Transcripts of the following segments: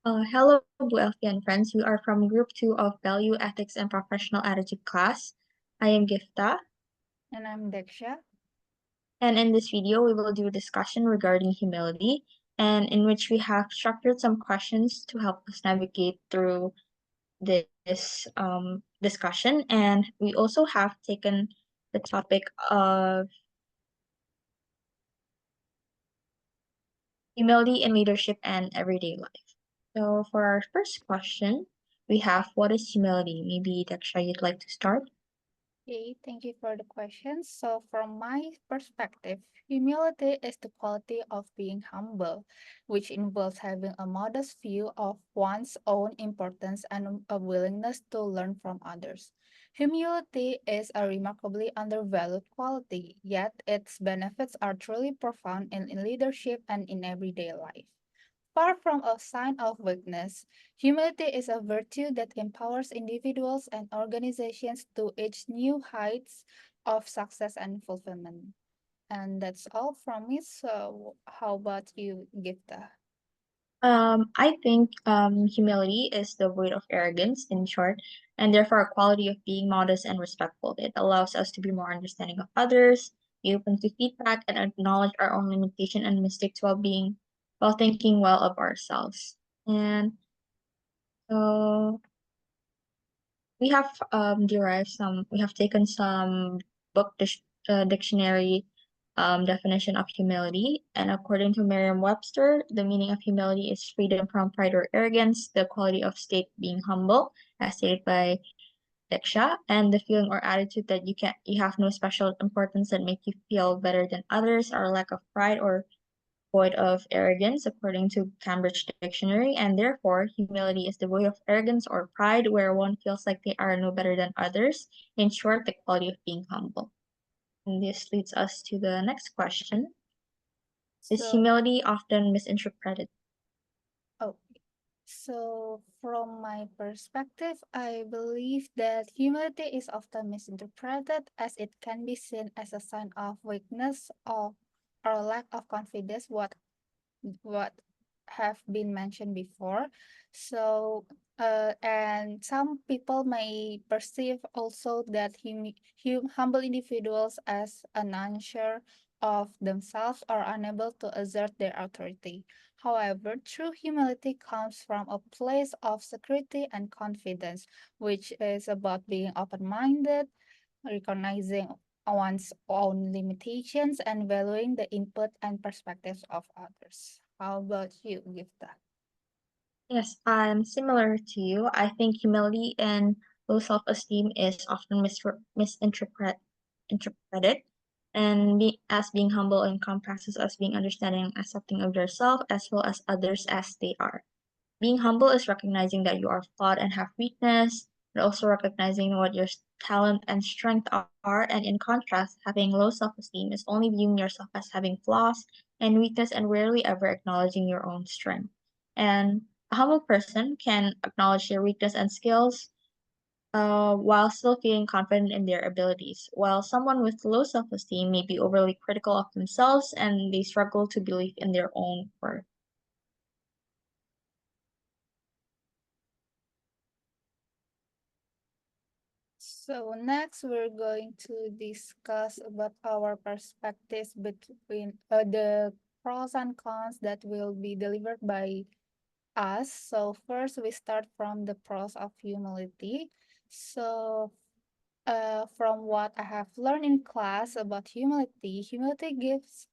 Hello, Elvia and friends. We are from Group 2 of Value, Ethics, and Professional Attitude class. I am Gifta, And I'm Deqsha. and in this video, we will do a discussion regarding humility, and in which we have structured some questions to help us navigate through this discussion. And we also have taken the topic of humility in leadership and everyday life. So, for our first question, we have what is humility? Maybe Deksha, you'd like to start? Okay, thank you for the question. So, from my perspective, humility is the quality of being humble, which involves having a modest view of one's own importance and a willingness to learn from others. Humility is a remarkably undervalued quality, yet its benefits are truly profound in leadership and in everyday life. Far from a sign of weakness, humility is a virtue that empowers individuals and organizations to reach new heights of success and fulfillment. And that's all from me. So, how about you, Gifta? I think humility is the void of arrogance, in short, and therefore a quality of being modest and respectful. It allows us to be more understanding of others, be open to feedback, and acknowledge our own limitation and mistakes while thinking well of ourselves. And so we have taken some dictionary definition of humility. And according to Merriam-Webster, the meaning of humility is freedom from pride or arrogance, the quality of state being humble, as stated by Deksha, and the feeling or attitude that you have no special importance that make you feel better than others, or lack of pride or void of arrogance, according to Cambridge Dictionary, and therefore humility is the void of arrogance or pride where one feels like they are no better than others. In short, the quality of being humble. And this leads us to the next question. Is So, humility often misinterpreted? oh, so from my perspective, I believe that humility is often misinterpreted as it can be seen as a sign of weakness or lack of confidence. What have been mentioned before. So, and some people may perceive also that humble individuals as unsure of themselves or unable to assert their authority. However, true humility comes from a place of security and confidence, which is about being open minded, recognizing one's own limitations, and valuing the input and perspectives of others. How about you, Gifta? Yes, I'm similar to you. I think humility and low self-esteem is often misinterpreted, and as being humble encompasses as being understanding and accepting of yourself as well as others as they are. Being humble is recognizing that you are flawed and have weakness, but also recognizing what your talent and strength are. And in contrast, having low self-esteem is only viewing yourself as having flaws and weakness and rarely ever acknowledging your own strength. And a humble person can acknowledge their weakness and skills while still feeling confident in their abilities, while someone with low self-esteem may be overly critical of themselves and they struggle to believe in their own worth. So next, we're going to discuss about our perspectives between the pros and cons that will be delivered by us. So first, we start from the pros of humility. So from what I have learned in class about humility, humility gives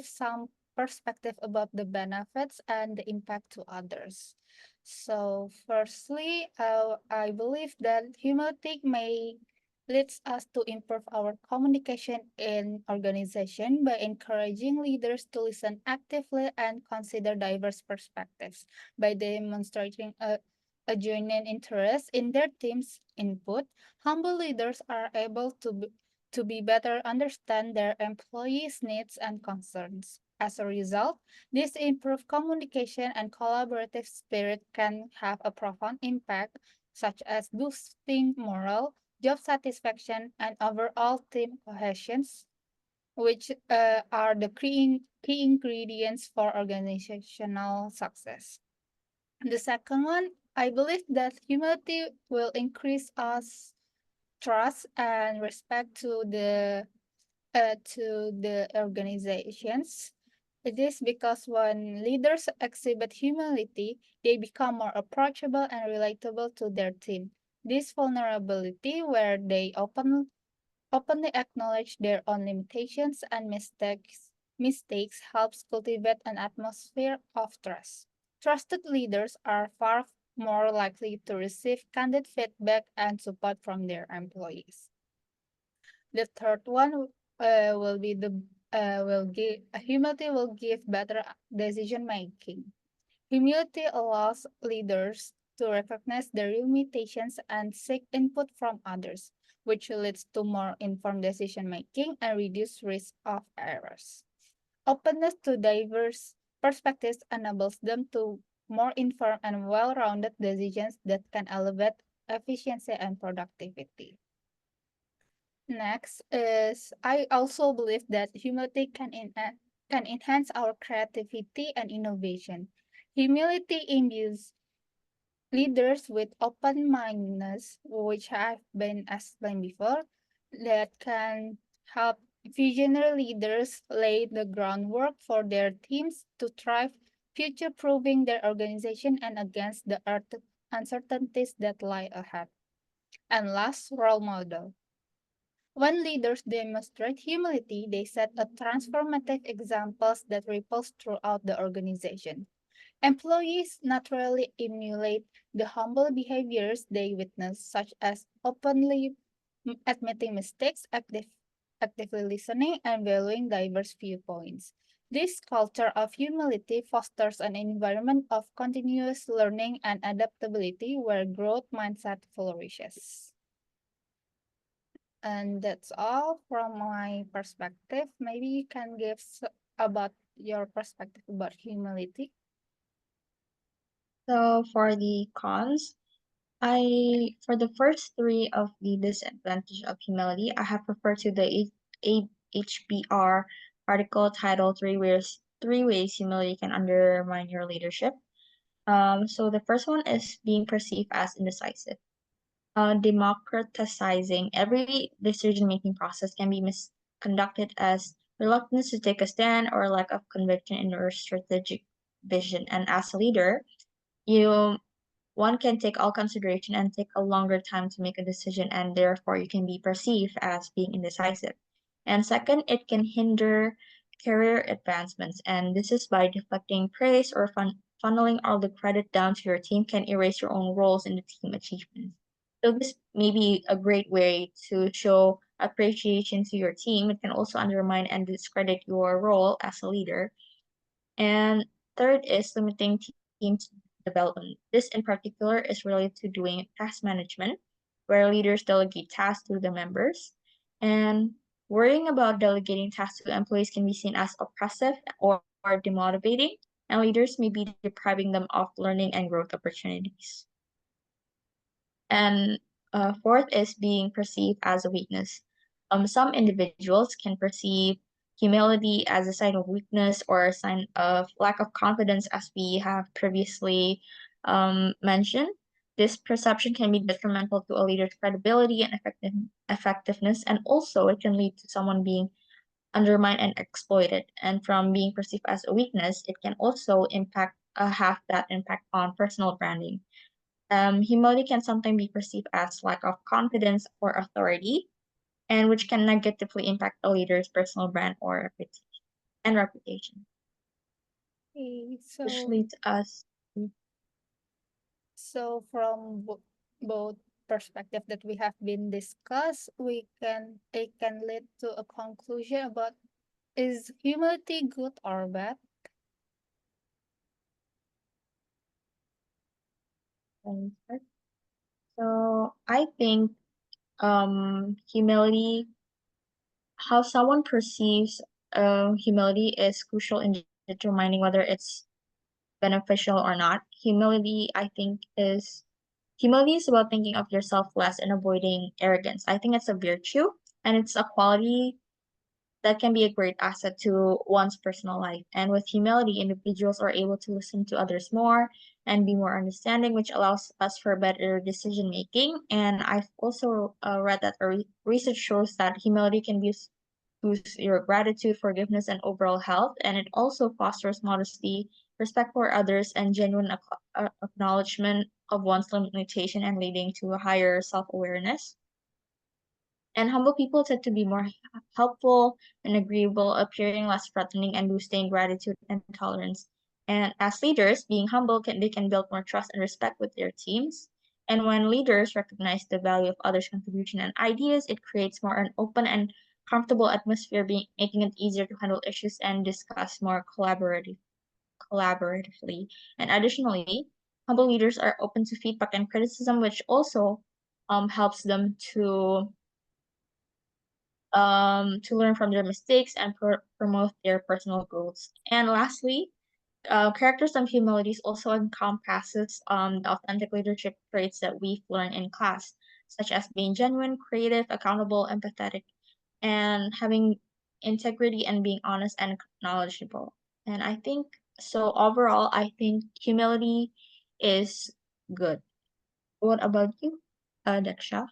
some perspective about the benefits and the impact to others. So, firstly, I believe that humility may leads us to improve our communication in organization by encouraging leaders to listen actively and consider diverse perspectives by demonstrating a genuine interest in their team's input. Humble leaders are able to be better understand their employees' needs and concerns. As a result, this improved communication and collaborative spirit can have a profound impact, such as boosting morale, job satisfaction, and overall team cohesion. which are the key ingredients for organizational success. The second one, I believe that humility will increase us trust and respect to the organizations. It is because when leaders exhibit humility, they become more approachable and relatable to their team. This vulnerability, where they openly acknowledge their own limitations and mistakes helps cultivate an atmosphere of trust. Trusted leaders are far more likely to receive candid feedback and support from their employees. The third one will be the will give humility will give better decision making. Humility allows leaders to recognize their limitations and seek input from others, which leads to more informed decision making and reduced risk of errors. Openness to diverse perspectives enables them to more informed and well-rounded decisions that can elevate efficiency and productivity. Next is I also believe that humility can enhance our creativity and innovation. Humility imbues leaders with open-mindedness, which have been explained before, that can help visionary leaders lay the groundwork for their teams to thrive, future-proofing their organization and against the uncertainties that lie ahead. And last, role model. When leaders demonstrate humility, they set a transformative examples that ripples throughout the organization. Employees naturally emulate the humble behaviors they witness, such as openly admitting mistakes, actively listening, and valuing diverse viewpoints. This culture of humility fosters an environment of continuous learning and adaptability where growth mindset flourishes. And that's all from my perspective. Maybe you can give about your perspective about humility. So for the cons, for the first three of the disadvantage of humility, I have referred to the HBR article titled Three Ways Humility Can Undermine Your Leadership. So the first one is being perceived as indecisive. Democratizing every decision-making process can be misconducted as reluctance to take a stand or lack of conviction in your strategic vision. And as a leader, you one can take all consideration and take a longer time to make a decision, and therefore you can be perceived as being indecisive. And second, it can hinder career advancements, and this is by deflecting praise or funneling all the credit down to your team can erase your own roles in the team achievements. So this may be a great way to show appreciation to your team. It can also undermine and discredit your role as a leader. And third is limiting team development. This in particular is related to doing task management, where leaders delegate tasks to the members. And worrying about delegating tasks to employees can be seen as oppressive or demotivating, and leaders may be depriving them of learning and growth opportunities. And fourth is being perceived as a weakness. Some individuals can perceive humility as a sign of weakness or a sign of lack of confidence, as we have previously mentioned. This perception can be detrimental to a leader's credibility and effectiveness, and also it can lead to someone being undermined and exploited. And from being perceived as a weakness, it can also have that impact on personal branding. Humility can sometimes be perceived as lack of confidence or authority, and which can negatively impact a leader's personal brand or reputation, Okay, which so leads us to from both perspective that we have been discussed, it can lead to a conclusion about is humility good or bad? so I think humility, how someone perceives humility is crucial in determining whether it's beneficial or not. Humility is about thinking of yourself less and avoiding arrogance. I think it's a virtue, and it's a quality that can be a great asset to one's personal life. And with humility, individuals are able to listen to others more and be more understanding, which allows us for better decision making. And I've also read that research shows that humility can boost your gratitude, forgiveness, and overall health. And it also fosters modesty, respect for others, and genuine acknowledgement of one's limitation and leading to a higher self awareness. And humble people tend to be more helpful and agreeable, appearing less threatening and boosting gratitude and tolerance. And as leaders, being humble they can build more trust and respect with their teams. And when leaders recognize the value of others' contribution and ideas, it creates more an open and comfortable atmosphere, making it easier to handle issues and discuss more collaboratively. And additionally, humble leaders are open to feedback and criticism, which also helps them to learn from their mistakes and promote their personal growth. And lastly, characters of humility also encompasses the authentic leadership traits that we've learned in class, such as being genuine, creative, accountable, empathetic, and having integrity and being honest and knowledgeable. And I think so overall, I think humility is good. What about you, Deksha?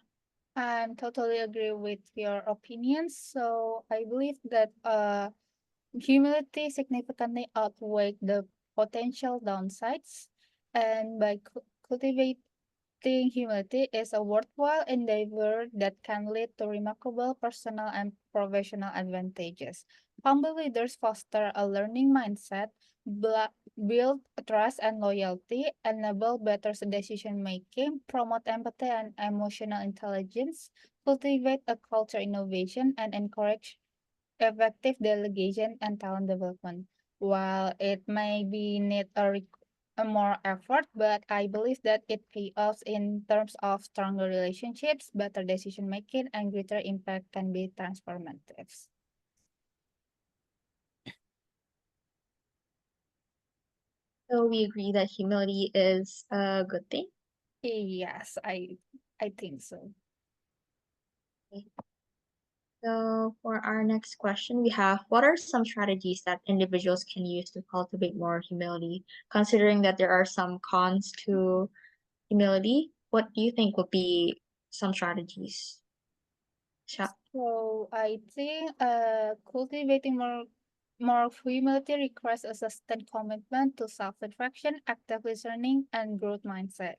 I'm totally agree with your opinions. So I believe that humility significantly outweigh the potential downsides, and by cultivating humility is a worthwhile endeavor that can lead to remarkable personal and professional advantages. Humble leaders foster a learning mindset, build trust and loyalty, enable better decision making, promote empathy and emotional intelligence, cultivate a culture innovation, and encourage effective delegation and talent development. While it may be need a more effort, but I believe that it pays off in terms of stronger relationships, better decision making, and greater impact can be transformative. So we agree that humility is a good thing. Yes, I think so. Okay. So for our next question, we have what are some strategies that individuals can use to cultivate more humility, considering that there are some cons to humility? What do you think would be some strategies? So I think cultivating more humility requires a sustained commitment to self-reflection, active listening, and growth mindset.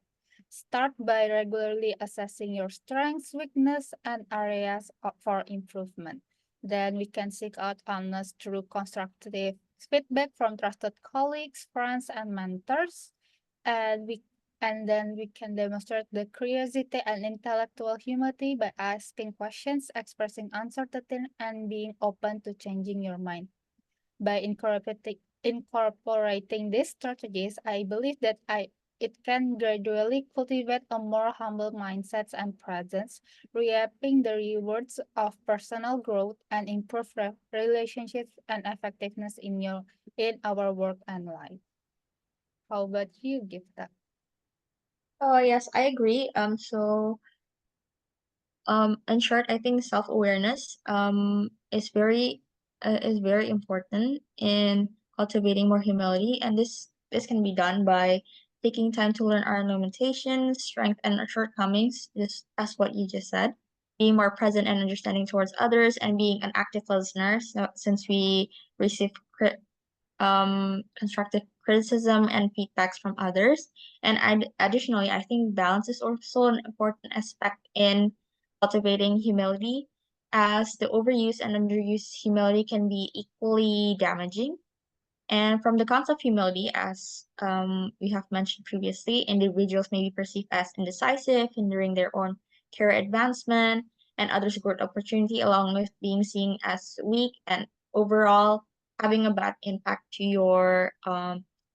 Start by regularly assessing your strengths, weakness, and areas for improvement. Then we can seek out honest through constructive feedback from trusted colleagues, friends, and mentors. And we and then we can demonstrate the curiosity and intellectual humility by asking questions, expressing uncertainty, and being open to changing your mind. By incorporating these strategies, I believe that it can gradually cultivate a more humble mindset and presence, reaping the rewards of personal growth and improve relationships and effectiveness in our work and life. How about you, Gifta? Oh yes, I agree. In short, I think self-awareness is very important in cultivating more humility, and this can be done by taking time to learn our limitations, strengths, and our shortcomings, just as what you just said. Being more present and understanding towards others, and being an active listener. So, since we receive constructive criticism and feedbacks from others. And additionally, I think balance is also an important aspect in cultivating humility, as the overuse and underuse humility can be equally damaging. And from the concept of humility, as we have mentioned previously, individuals may be perceived as indecisive, hindering their own career advancement and others' growth opportunity, along with being seen as weak and overall having a bad impact to your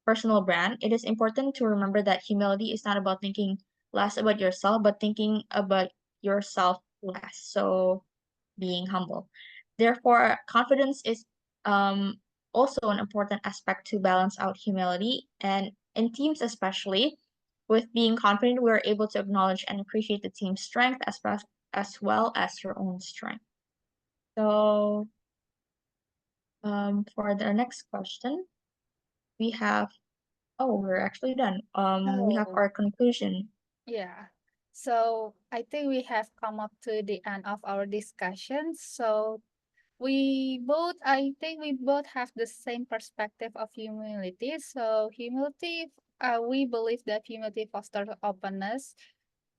personal brand. It is important to remember that humility is not about thinking less about yourself, but thinking about yourself less. So being humble. Therefore, confidence is also an important aspect to balance out humility. And in teams, especially, with being confident, we're able to acknowledge and appreciate the team's strength as well as your own strength. So, For the next question, we have, oh, we're actually done. We have Oh, our conclusion. yeah. So I think we have come up to the end of our discussion. So I think we both have the same perspective of humility. So humility, we believe that humility fosters openness,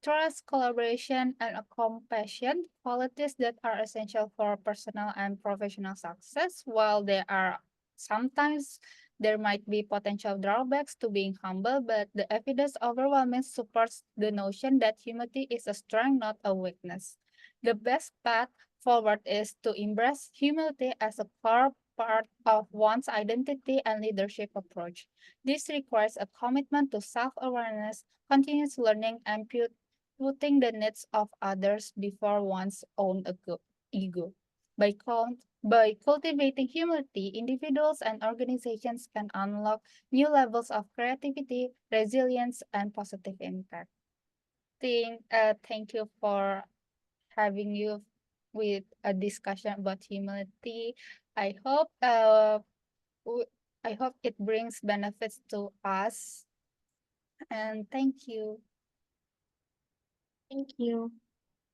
trust, collaboration, and a compassion, qualities that are essential for personal and professional success. While there are sometimes there might be potential drawbacks to being humble, but the evidence overwhelmingly supports the notion that humility is a strength, not a weakness. The best path forward is to embrace humility as a core part of one's identity and leadership approach. This requires a commitment to self awareness, continuous learning, and putting the needs of others before one's own ego. By cultivating humility, individuals and organizations can unlock new levels of creativity, resilience, and positive impact. Thank you for having you with a discussion about humility. I hope w- I hope it brings benefits to us, and thank you. Thank you.